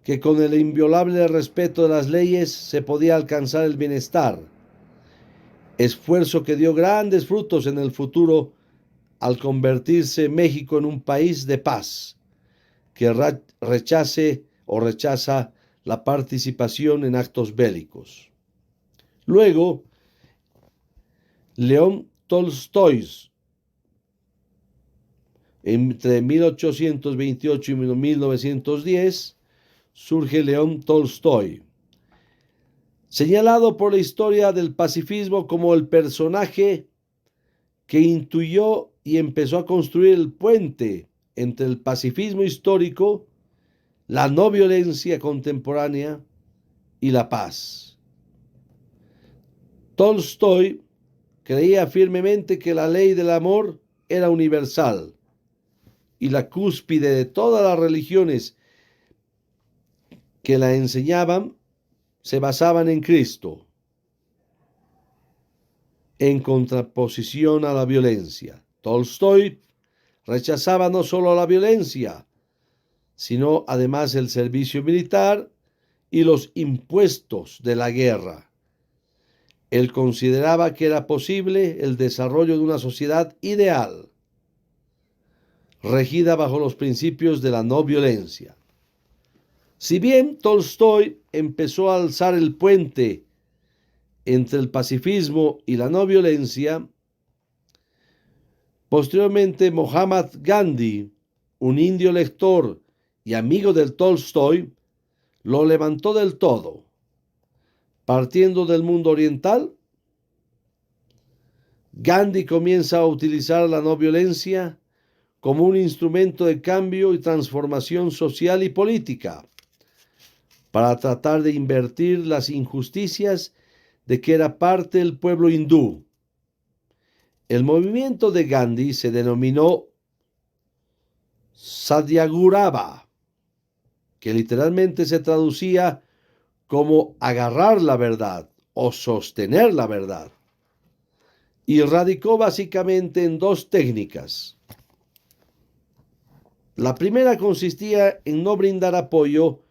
A: que con el inviolable respeto de las leyes se podía alcanzar el bienestar, esfuerzo que dio grandes frutos en el futuro al convertirse México en un país de paz, que rechaza la participación en actos bélicos. Luego, León Tolstói, entre 1828 y 1910, surge León Tolstói, señalado por la historia del pacifismo como el personaje que intuyó y empezó a construir el puente entre el pacifismo histórico, la no violencia contemporánea y la paz. Tolstói creía firmemente que la ley del amor era universal y la cúspide de todas las religiones que la enseñaban se basaban en Cristo, en contraposición a la violencia. Tolstói rechazaba no solo la violencia, sino además el servicio militar y los impuestos de la guerra. Él consideraba que era posible el desarrollo de una sociedad ideal, regida bajo los principios de la no violencia. Si bien Tolstói empezó a alzar el puente entre el pacifismo y la no violencia, posteriormente Mahatma Gandhi, un indio lector y amigo del Tolstói, lo levantó del todo. Partiendo del mundo oriental, Gandhi comienza a utilizar la no violencia como un instrumento de cambio y transformación social y política, para tratar de invertir las injusticias de que era parte el pueblo hindú. El movimiento de Gandhi se denominó Satyagurava, que literalmente se traducía como agarrar la verdad o sostener la verdad, y radicó básicamente en dos técnicas. La primera consistía en no brindar apoyo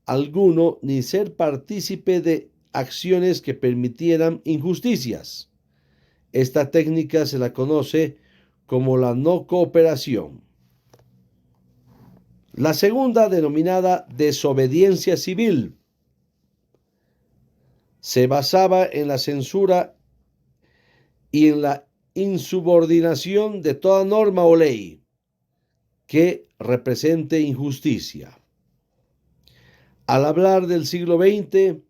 A: alguno ni ser partícipe de acciones que permitieran injusticias. Esta técnica se la conoce como la no cooperación. La segunda, denominada desobediencia civil, se basaba en la censura y en la insubordinación de toda norma o ley que represente injusticia. Al hablar del siglo XX,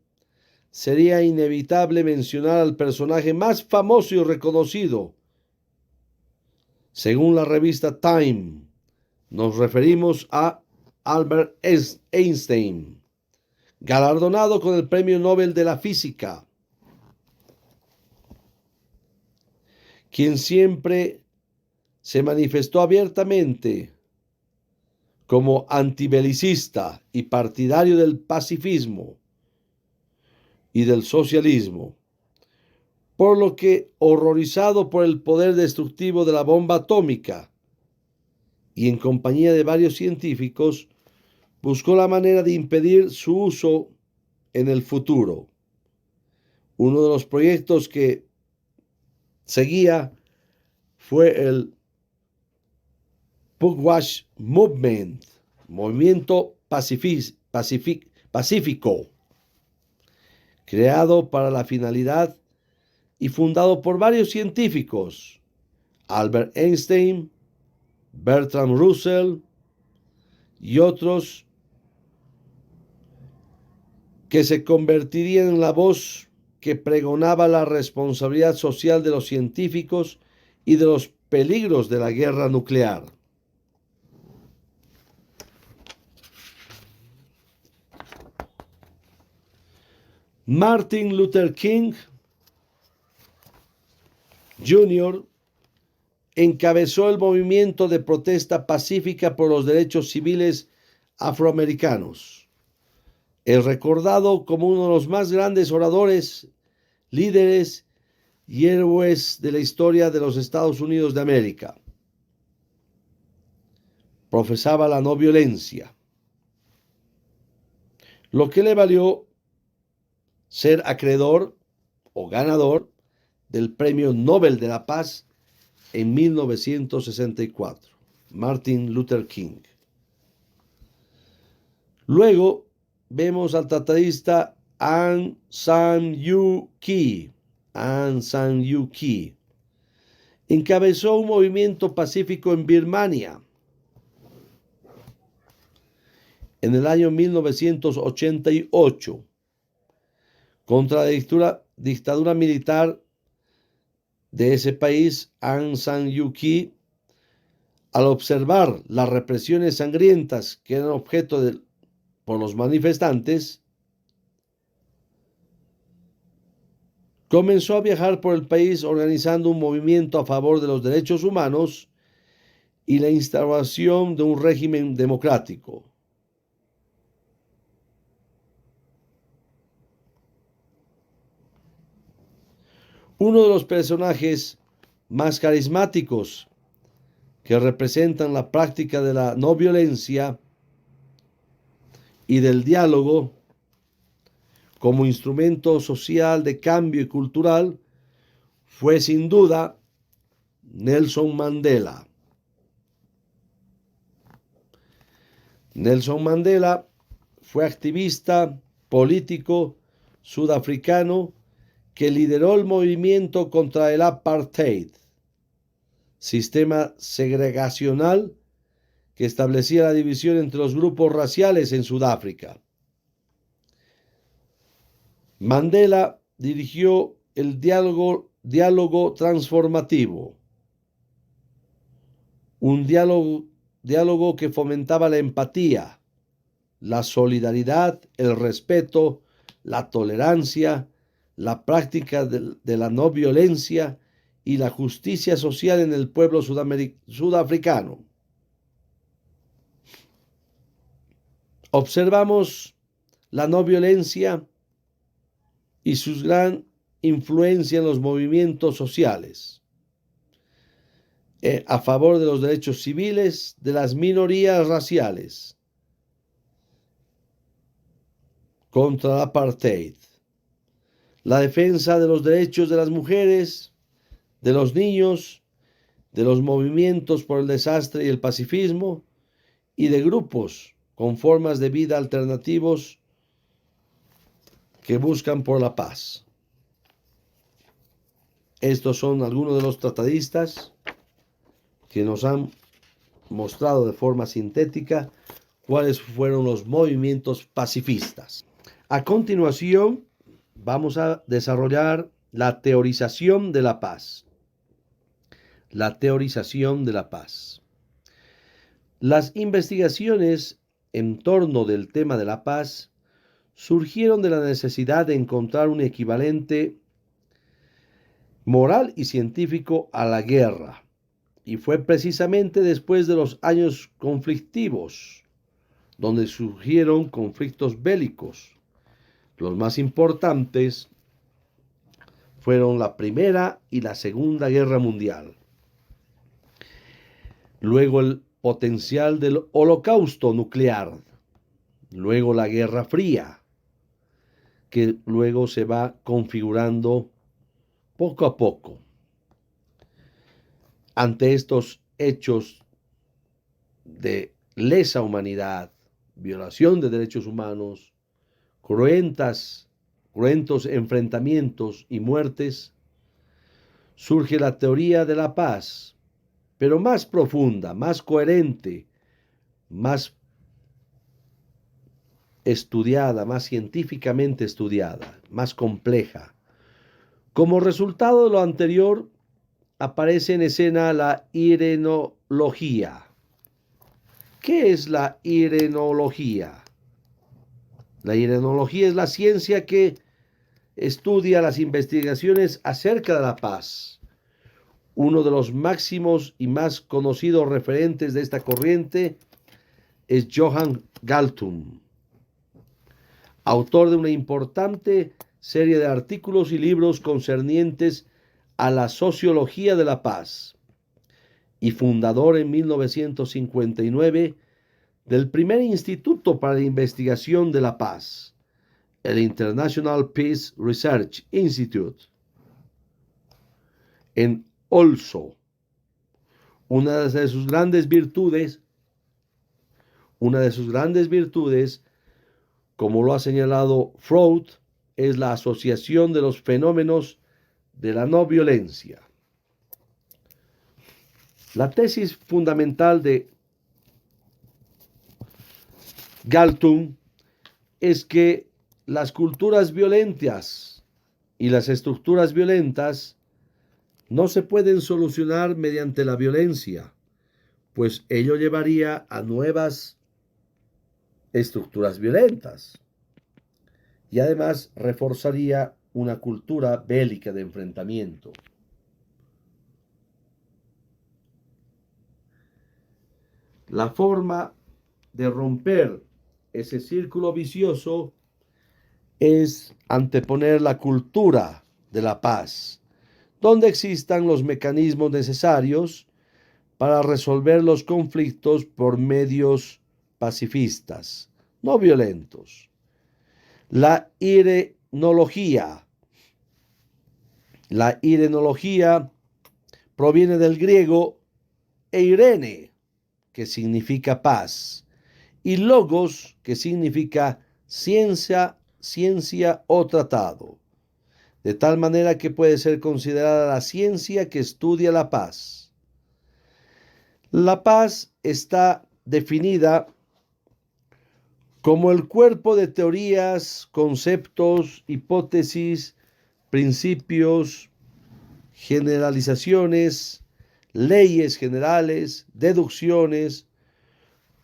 A: sería inevitable mencionar al personaje más famoso y reconocido. Según la revista Time, nos referimos a Albert Einstein, galardonado con el Premio Nobel de la Física, quien siempre se manifestó abiertamente como antibelicista y partidario del pacifismo y del socialismo, por lo que, horrorizado por el poder destructivo de la bomba atómica y en compañía de varios científicos, buscó la manera de impedir su uso en el futuro. Uno de los proyectos que seguía fue el Pugwash Movement, movimiento pacífico, creado para la finalidad y fundado por varios científicos: Albert Einstein, Bertrand Russell y otros, que se convertirían en la voz que pregonaba la responsabilidad social de los científicos y de los peligros de la guerra nuclear. Martin Luther King Jr. encabezó el movimiento de protesta pacífica por los derechos civiles afroamericanos. Es recordado como uno de los más grandes oradores, líderes y héroes de la historia de los Estados Unidos de América. Profesaba la no violencia, lo que le valió ser acreedor o ganador del Premio Nobel de la Paz en 1964, Martin Luther King. Luego vemos al tratadista Aung San Suu Kyi. Aung San Suu Kyi encabezó un movimiento pacífico en Birmania en el año 1988 contra la dictadura militar de ese país. Aung San Suu Kyi, al observar las represiones sangrientas que eran objeto por los manifestantes, comenzó a viajar por el país organizando un movimiento a favor de los derechos humanos y la instauración de un régimen democrático. Uno de los personajes más carismáticos que representan la práctica de la no violencia y del diálogo como instrumento social de cambio y cultural fue sin duda Nelson Mandela. Nelson Mandela fue activista político sudafricano que lideró el movimiento contra el apartheid, sistema segregacional que establecía la división entre los grupos raciales en Sudáfrica. Mandela dirigió el diálogo transformativo, un diálogo que fomentaba la empatía, la solidaridad, el respeto, la tolerancia, la práctica de la no violencia y la justicia social en el pueblo sudafricano. Observamos la no violencia y su gran influencia en los movimientos sociales a favor de los derechos civiles de las minorías raciales, contra el apartheid, la defensa de los derechos de las mujeres, de los niños, de los movimientos por el desastre y el pacifismo, y de grupos con formas de vida alternativos que buscan por la paz. Estos son algunos de los tratadistas que nos han mostrado de forma sintética cuáles fueron los movimientos pacifistas. A continuación, vamos a desarrollar la teorización de la paz. La teorización de la paz. Las investigaciones en torno del tema de la paz surgieron de la necesidad de encontrar un equivalente moral y científico a la guerra, y fue precisamente después de los años conflictivos donde surgieron conflictos bélicos. Los más importantes fueron la Primera y la Segunda Guerra Mundial. Luego el potencial del holocausto nuclear. Luego la Guerra Fría, que luego se va configurando poco a poco. Ante estos hechos de lesa humanidad, violación de derechos humanos, cruentos enfrentamientos y muertes, surge la teoría de la paz, pero más profunda, más coherente, más estudiada, más científicamente estudiada, más compleja. Como resultado de lo anterior, aparece en escena la irenología. ¿Qué es la irenología? La irenología es la ciencia que estudia las investigaciones acerca de la paz. Uno de los máximos y más conocidos referentes de esta corriente es Johann Galtung, autor de una importante serie de artículos y libros concernientes a la sociología de la paz y fundador en 1959 del primer Instituto para la Investigación de la Paz, el International Peace Research Institute, en Oslo. Una de sus grandes virtudes, como lo ha señalado Freud, es la asociación de los fenómenos de la no violencia. La tesis fundamental de Galtung es que las culturas violentas y las estructuras violentas no se pueden solucionar mediante la violencia, pues ello llevaría a nuevas estructuras violentas y además reforzaría una cultura bélica de enfrentamiento. La forma de romper ese círculo vicioso es anteponer la cultura de la paz, donde existan los mecanismos necesarios para resolver los conflictos por medios pacifistas, no violentos. La irenología proviene del griego eirene, que significa paz, y logos, que significa ciencia o tratado, de tal manera que puede ser considerada la ciencia que estudia la paz. La paz está definida como el cuerpo de teorías, conceptos, hipótesis, principios, generalizaciones, leyes generales, deducciones,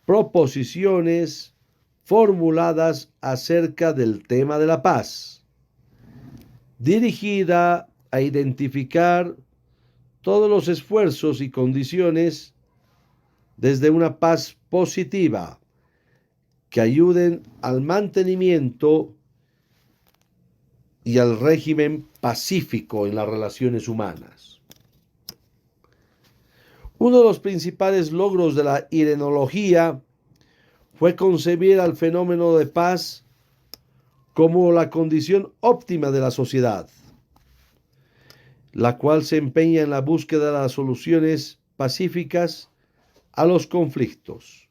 A: proposiciones formuladas acerca del tema de la paz, dirigida a identificar todos los esfuerzos y condiciones desde una paz positiva que ayuden al mantenimiento y al régimen pacífico en las relaciones humanas. Uno de los principales logros de la irenología fue concebir al fenómeno de paz como la condición óptima de la sociedad, la cual se empeña en la búsqueda de las soluciones pacíficas a los conflictos.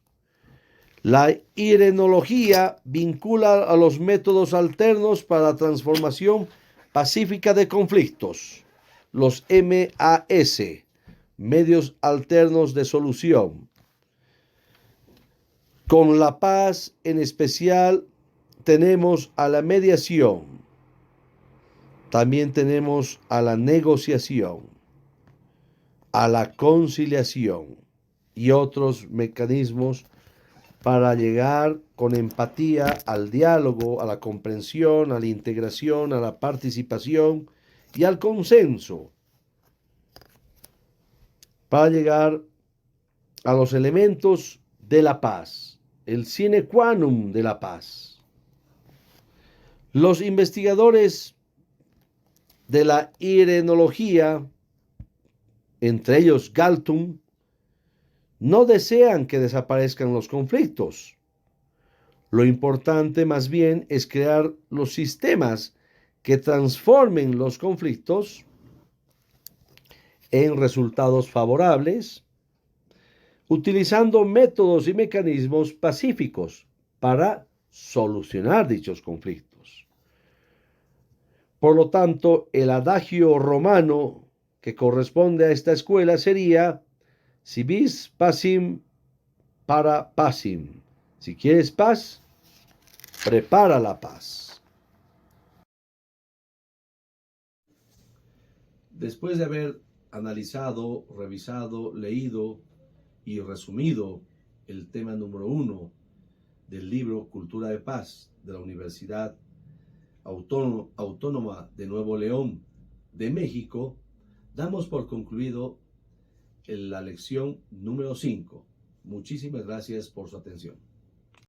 A: La irenología vincula a los métodos alternos para la transformación pacífica de conflictos, los MAS, medios alternos de solución. Con la paz en especial tenemos a la mediación, también tenemos a la negociación, a la conciliación y otros mecanismos para llegar con empatía al diálogo, a la comprensión, a la integración, a la participación y al consenso, para llegar a los elementos de la paz, el sine qua non de la paz. Los investigadores de la irenología, entre ellos Galtung, no desean que desaparezcan los conflictos. Lo importante más bien es crear los sistemas que transformen los conflictos en resultados favorables, utilizando métodos y mecanismos pacíficos para solucionar dichos conflictos. Por lo tanto, el adagio romano que corresponde a esta escuela sería: si vis pacem, para pacem. Si quieres paz, prepara la paz. Después de haber analizado, revisado, leído y resumido el tema número 1 del libro Cultura de Paz de la Universidad Autónoma de Nuevo León de México, damos por concluido la lección número 5. Muchísimas gracias por su atención.